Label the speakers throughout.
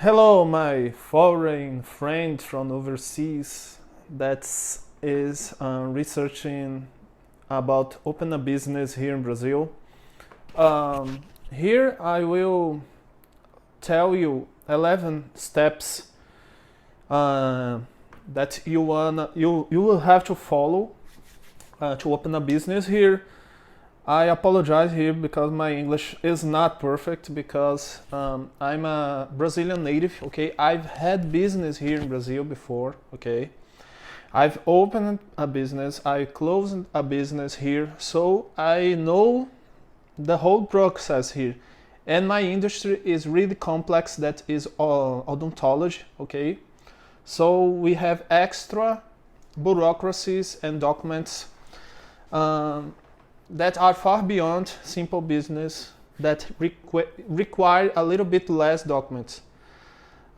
Speaker 1: Hello, my foreign friend from overseas that is researching about open a business here in Brazil. Here I will tell you 11 steps that you will have to follow to open a business here. I apologize here because my English is not perfect because I'm a Brazilian native, okay? I've had business here in Brazil before, okay? I've opened a business, I closed a business here, so I know the whole process here. And my industry is really complex, that is odontology, okay? So we have extra bureaucracies and documents that are far beyond simple business that require a little bit less documents.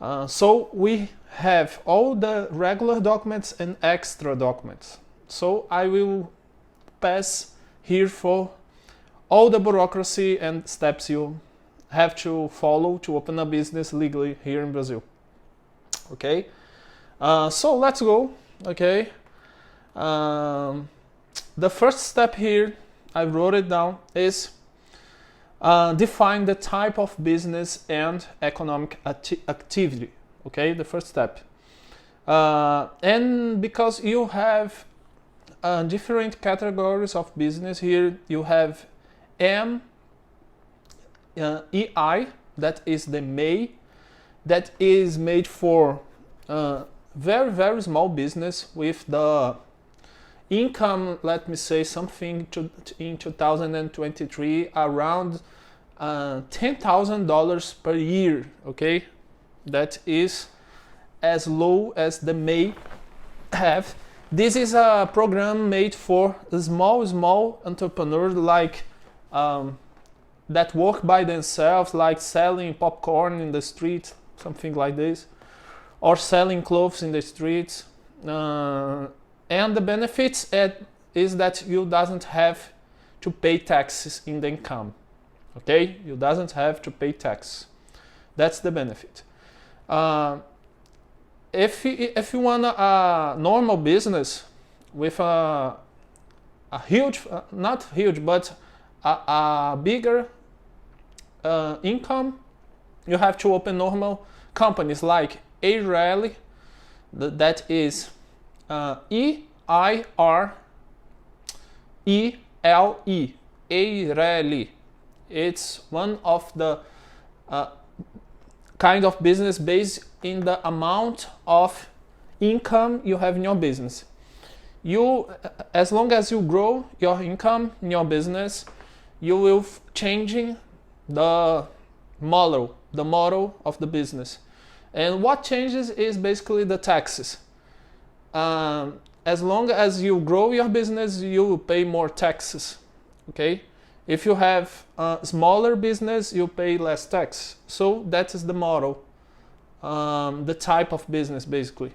Speaker 1: So we have all the regular documents and extra documents. So I will pass here for all the bureaucracy and steps you have to follow to open a business legally here in Brazil. Okay, so let's go. Okay, the first step here, I wrote it down, is define the type of business and economic activity. Okay, the first step. And because you have different categories of business here, you have MEI, that is the MEI, that is made for very, very small business with the income, let me say something in 2023 around $10,000 per year, okay? That is as low as the MEI have. This is a program made for small entrepreneurs like that work by themselves, like selling popcorn in the street, something like this, or selling clothes in the streets. And the benefits is that you doesn't have to pay taxes in the income. Okay, you doesn't have to pay tax. That's the benefit. If you want a normal business with a huge, not huge, but a bigger income, you have to open normal companies like Eireli, that is EIRELE, Eireli. It's one of the kind of business based in the amount of income you have in your business. As long as you grow your income in your business, you will changing the model of the business. And what changes is basically the taxes. As long as you grow your business, you will pay more taxes. Okay? If you have a smaller business, you pay less tax. So that is the model, the type of business basically.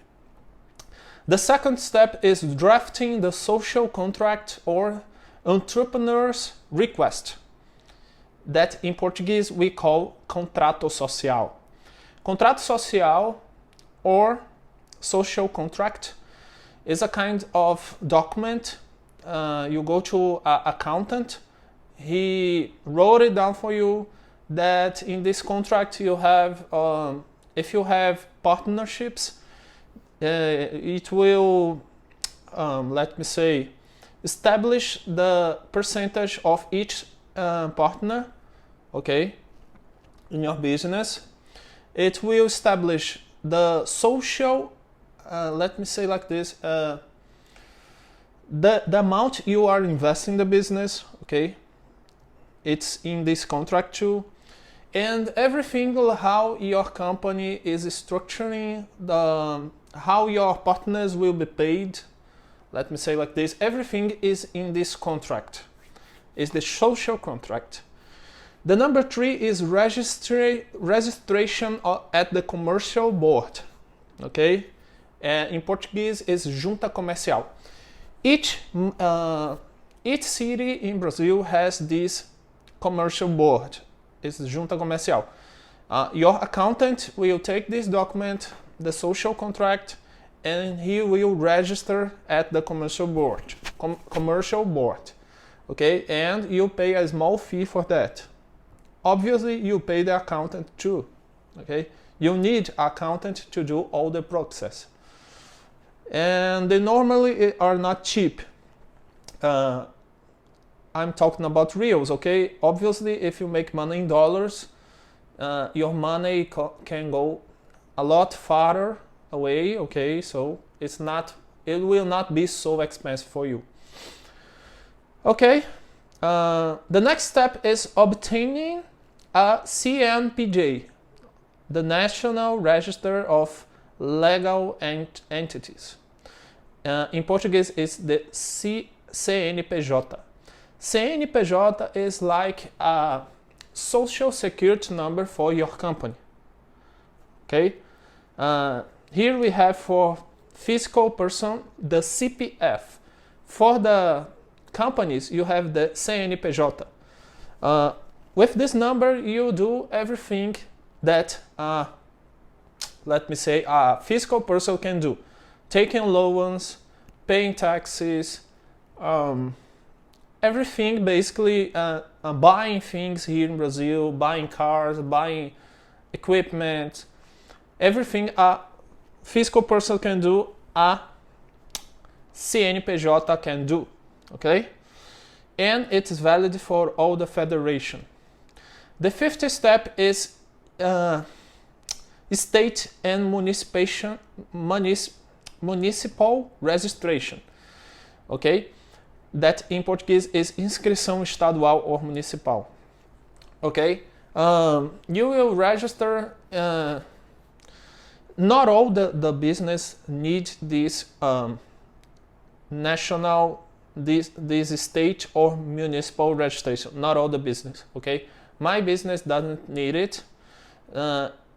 Speaker 1: The second step is drafting the social contract or entrepreneur's request, that in Portuguese we call contrato social. Contrato social or social contract is a kind of document. You go to an accountant, he wrote it down for you, that in this contract you have, if you have partnerships, it will, let me say, establish the percentage of each partner, okay, in your business. It will establish the social, let me say like this, the amount you are investing in the business, okay, it's in this contract too, and everything how your company is structuring, how your partners will be paid, let me say like this, everything is in this contract, is the social contract. The number 3 is registration at the commercial board, okay? In Portuguese is junta comercial. Each city in Brazil has this commercial board, it's junta comercial. Your accountant will take this document, the social contract, and he will register at the commercial board. Okay, and you pay a small fee for that. Obviously, you pay the accountant too. Okay, you need accountant to do all the process, and they normally are not cheap. I'm talking about reals. Okay, obviously, if you make money in dollars, your money can go a lot farther away. Okay, so it will not be so expensive for you. Okay, the next step is obtaining a CNPJ, the National Register of Legal Entities. In Portuguese, it's the CNPJ. CNPJ is like a social security number for your company. Okay, here we have for physical person the CPF. For the companies, you have the CNPJ. With this number, you do everything that, let me say, a physical person can do. Taking loans, paying taxes, everything basically, buying things here in Brazil, buying cars, buying equipment, everything a physical person can do, a CNPJ can do. Okay, and it is valid for all the federation. The fifth step is state and municipal registration. Okay, that in Portuguese is inscrição estadual or municipal. Okay, you will register. Not all the business need this national, this state or municipal registration. Not all the business. Okay, my business doesn't need it.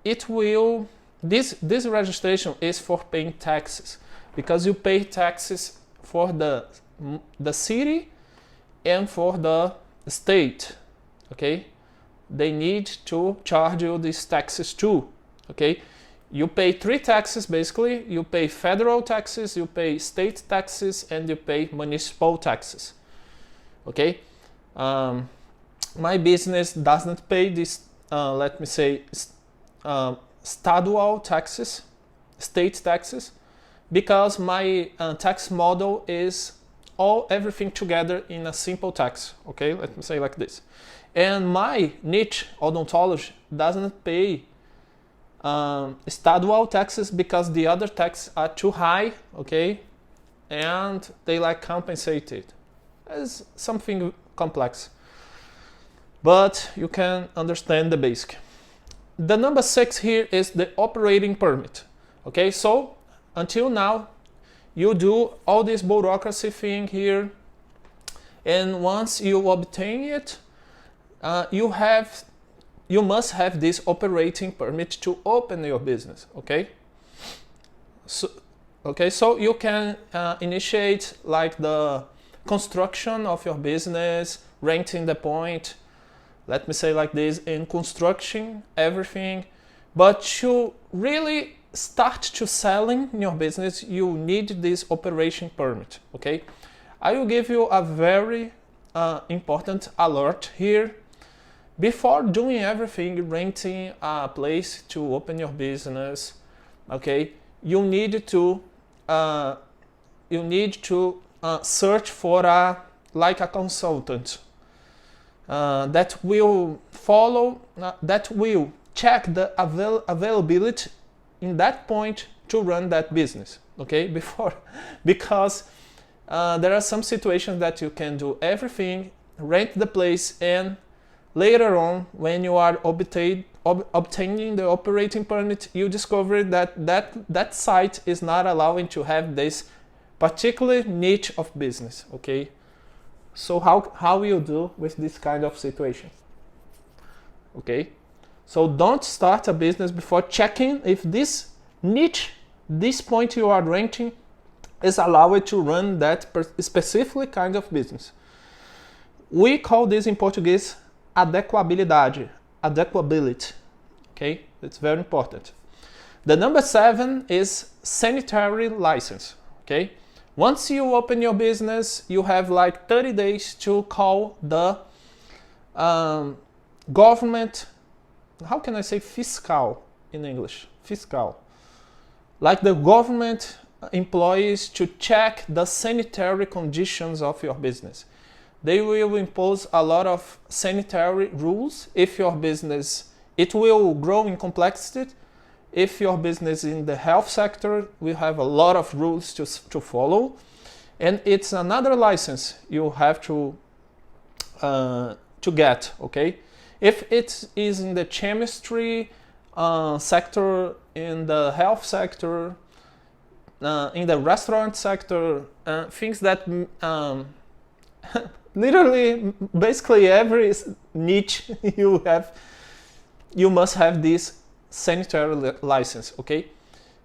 Speaker 1: It will. This registration is for paying taxes, because you pay taxes for the city and for the state. Okay, they need to charge you these taxes too. Okay, you pay 3 taxes basically. You pay federal taxes, you pay state taxes, and you pay municipal taxes. Okay, my business doesn't pay this, let me say, estadual taxes, state taxes, because my tax model is everything together in a simple tax. Okay, let me say like this. And my niche, odontology, doesn't pay estadual taxes because the other taxes are too high. Okay, and they like compensate it. It's something complex, but you can understand the basic. The number 6 here is the operating permit. Okay, so until now you do all this bureaucracy thing here, and once you obtain it, you must have this operating permit to open your business. Okay, so you can initiate like the construction of your business, renting the point, let me say like this, in construction everything. But to really start to selling your business, you need this operation permit. Okay, I will give you a very important alert here. Before doing everything, renting a place to open your business, okay, you need to search for a consultant that will check the availability in that point to run that business. Okay, because there are some situations that you can do everything, rent the place, and later on, when you are obtaining the operating permit, you discover that site is not allowing to have this particular niche of business. Okay, so how will you do with this kind of situation? Okay, so don't start a business before checking if this niche, this point you are renting, is allowed to run that specific kind of business. We call this in Portuguese adequability. okay? It's very important. The number 7 is sanitary license, okay? Once you open your business, you have like 30 days to call the government, how can I say fiscal in English? Fiscal. Like the government employees to check the sanitary conditions of your business. They will impose a lot of sanitary rules if your business, it will grow in complexity. If your business in the health sector, we have a lot of rules to follow. And it's another license you have to get, okay? If it is in the chemistry sector, in the health sector, in the restaurant sector, things that literally basically every niche you must have this sanitary license, okay?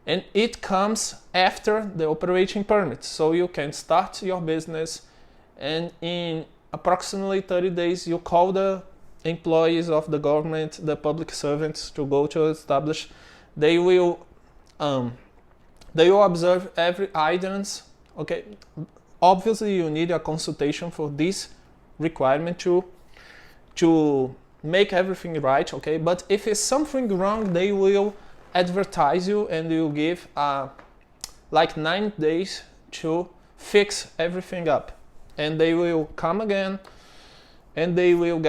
Speaker 1: And it comes after the operating permit, so you can start your business, and in approximately 30 days you call the employees of the government, the public servants, to go to establish. They will observe every items, okay? Obviously you need a consultation for this requirement to make everything right, okay? But if it's something wrong, they will advertise you and you give like 9 days to fix everything up, and they will come again and they will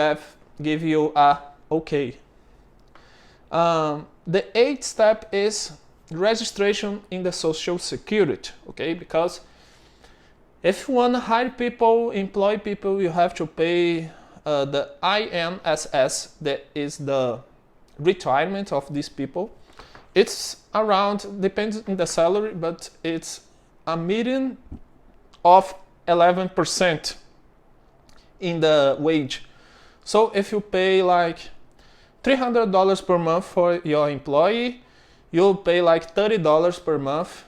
Speaker 1: give you a okay. The 8th step is registration in the Social Security, okay? Because if you want to hire people, employ people, you have to pay the INSS, that is the retirement of these people. It's around, depends on the salary, but it's a median of 11% in the wage. So if you pay like $300 per month for your employee, you'll pay like $30 per month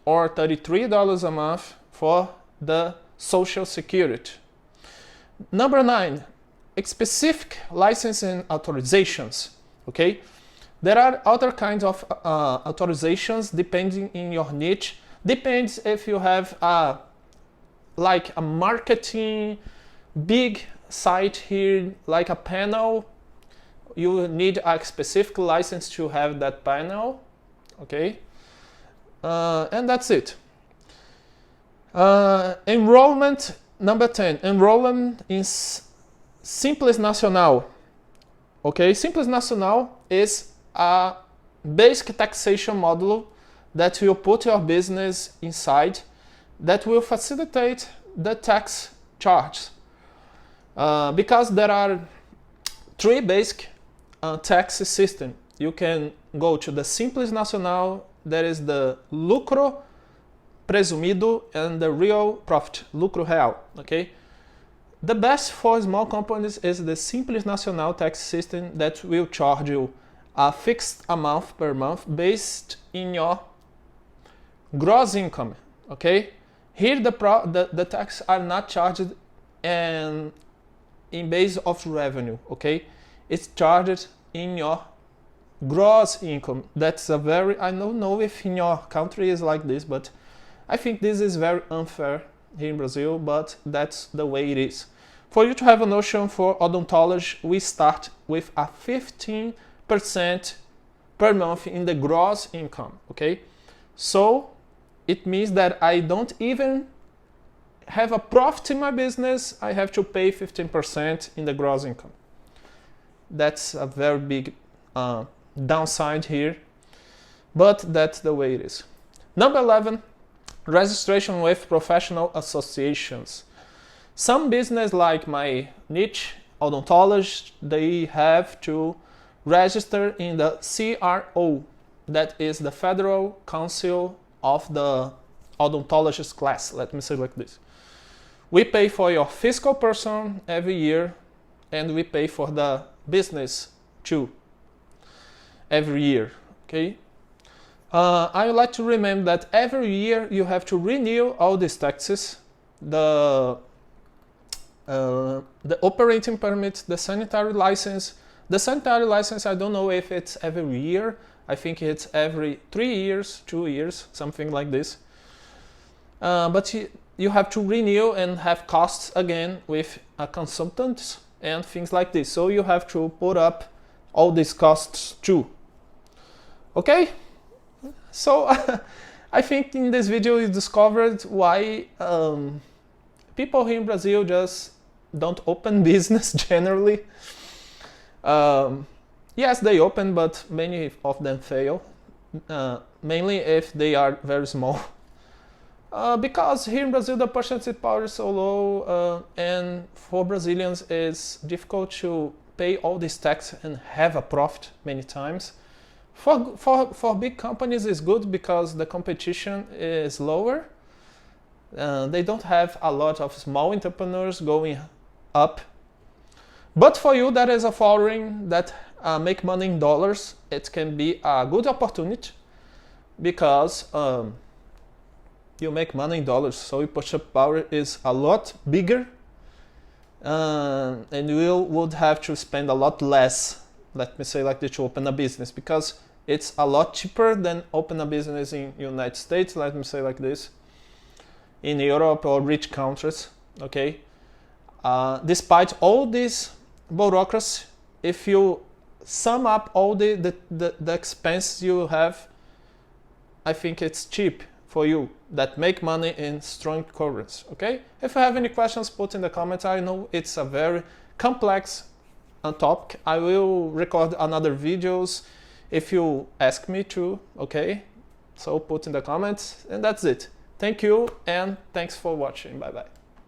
Speaker 1: or $33 a month for the Social Security. Number 9, specific license and authorizations, okay? There are other kinds of authorizations depending in your niche. Depends if you have like a marketing big site here, like a panel, you need a specific license to have that panel, okay? And that's it. Enrollment, number 10, enrollment in Simples Nacional. Okay, Simples Nacional is a basic taxation module that will put your business inside that will facilitate the tax charge. Because there are 3 basic tax systems. You can go to the Simples Nacional, there is the lucro presumido and the real profit, lucro real, okay? The best for small companies is the Simples Nacional tax system that will charge you a fixed amount per month based in your gross income, okay? Here the tax are not charged in base of revenue, okay? It's charged in your gross income. That's a very, I don't know if in your country is like this, but I think this is very unfair here in Brazil, but that's the way it is. For you to have a notion, for odontology, we start with a 15% per month in the gross income, okay? So it means that I don't even have a profit in my business, I have to pay 15% in the gross income. That's a very big downside here, but that's the way it is. Number 11, registration with professional associations. Some business like my niche, odontology, they have to register in the CRO, that is the Federal Council of the Odontologist class, let me say like this. We pay for your physical person every year, and we pay for the business too every year, okay? I would like to remember that every year you have to renew all these taxes, the operating permit, the sanitary license, The sanitary license, I don't know if it's every year. I think it's every 3 years, 2 years, something like this. But you have to renew and have costs again with a consultant and things like this. So you have to put up all these costs too. Okay? So I think in this video you discovered why people here in Brazil just don't open business generally. Yes, they open, but many of them fail, mainly if they are very small. Because here in Brazil the purchasing power is so low, and for Brazilians it's difficult to pay all this tax and have a profit many times. For big companies it's good because the competition is lower. They don't have a lot of small entrepreneurs going up. But for you that is a foreign that make money in dollars, it can be a good opportunity because you make money in dollars, so your purchasing power is a lot bigger, and you would have to spend a lot less, let me say like this, to open a business, because it's a lot cheaper than open a business in United States, let me say like this, in Europe or rich countries, okay? Despite all this bureaucracy, if you sum up all the expense you have, I think it's cheap for you that make money in strong currency, okay? If you have any questions, put in the comments. I know it's a very complex topic. I will record another videos if you ask me to, okay? So put in the comments, and that's it. Thank you, and thanks for watching. Bye bye.